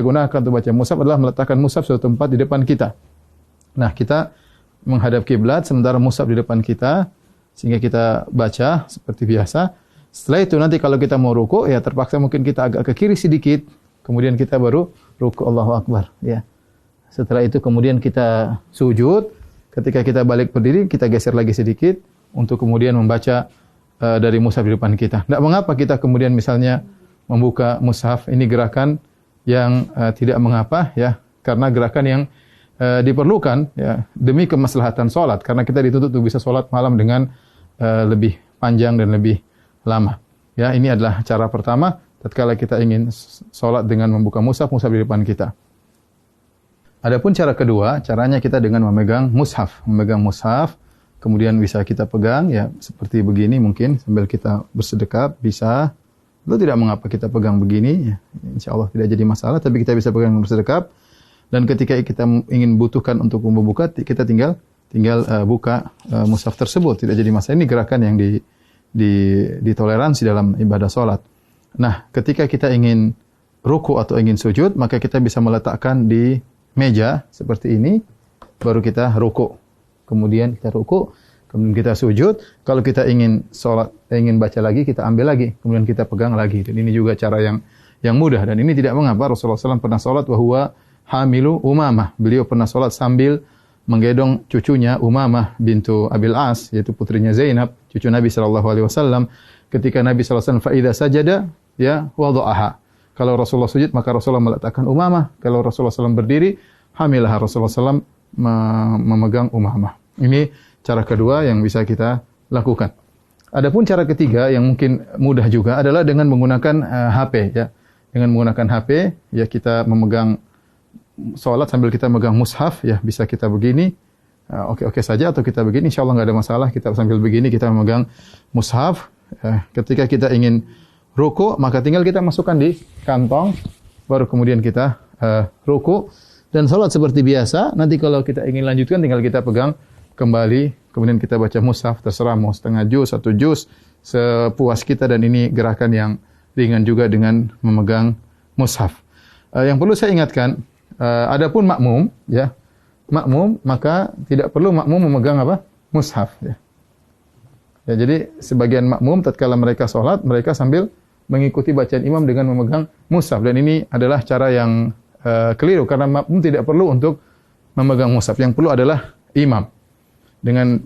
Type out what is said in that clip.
gunakan untuk baca mushaf adalah meletakkan mushaf suatu tempat di depan kita. Nah, kita menghadap kiblat sementara mushaf di depan kita sehingga kita baca seperti biasa. Setelah itu nanti kalau kita mau ruku, ya terpaksa mungkin kita agak ke kiri sedikit, kemudian kita baru ruku, Allahu Akbar, ya. Setelah itu kemudian kita sujud. Ketika kita balik berdiri, kita geser lagi sedikit untuk kemudian membaca dari mushaf di depan kita. Tidak mengapa kita kemudian misalnya membuka mushaf, ini gerakan yang tidak mengapa, ya, karena gerakan yang diperlukan, ya, demi kemaslahatan sholat, karena kita dituntut untuk bisa sholat malam dengan lebih panjang dan lebih lama. Ya, ini adalah cara pertama tatkala kita ingin sholat dengan membuka mushaf di depan kita. Adapun cara kedua, caranya kita dengan memegang mushaf, kemudian bisa kita pegang, ya, seperti begini mungkin sambil kita bersedekap bisa. Itu tidak mengapa kita pegang begini, ya. Insya Allah tidak jadi masalah, tapi kita bisa pegang bersedekap. Dan ketika kita ingin butuhkan untuk membuka, kita tinggal buka mushaf tersebut, tidak jadi masalah. Ini gerakan yang ditoleransi dalam ibadah sholat. Nah, ketika kita ingin ruku atau ingin sujud, maka kita bisa meletakkan di meja seperti ini, baru kita ruku. Kemudian kita ruku, kemudian kita sujud. Kalau kita ingin sholat, ingin baca lagi, kita ambil lagi, kemudian kita pegang lagi. Dan ini juga cara yang mudah. Dan ini tidak mengapa. Rasulullah SAW pernah sholat wahwa hamilu Umamah. Beliau pernah sholat sambil menggendong cucunya Umamah bintu Abil As, yaitu putrinya Zainab, cucu Nabi SAW. Ketika Nabi SAW fa'idha sajada, ya, wada'aha. Kalau Rasulullah sujud, maka Rasulullah meletakkan Umamah. Kalau Rasulullah SAW berdiri, hamilah Rasulullah SAW memegang Umamah. Ini cara kedua yang bisa kita lakukan. Adapun cara ketiga yang mungkin mudah juga adalah dengan menggunakan HP, ya. Dengan menggunakan HP, ya, kita memegang sholat sambil kita megang mushaf, ya, bisa kita begini, oke saja, atau kita begini, insya Allah nggak ada masalah. Kita sambil begini, kita memegang mushaf. Ketika kita ingin ruku, maka tinggal kita masukkan di kantong, baru kemudian kita ruku dan sholat seperti biasa. Nanti kalau kita ingin lanjutkan, tinggal kita pegang kembali, kemudian kita baca mushaf, terserah mau setengah juz, 1 juz, sepuas kita. Dan ini gerakan yang ringan juga dengan memegang mushaf. Yang perlu saya ingatkan, adapun makmum, ya, maka tidak perlu makmum memegang apa? Mushaf, ya. Ya, jadi sebagian makmum tatkala mereka sholat, mereka sambil mengikuti bacaan imam dengan memegang mushaf. Dan ini adalah cara yang keliru, karena makmum tidak perlu untuk memegang mushaf. Yang perlu adalah imam. Dengan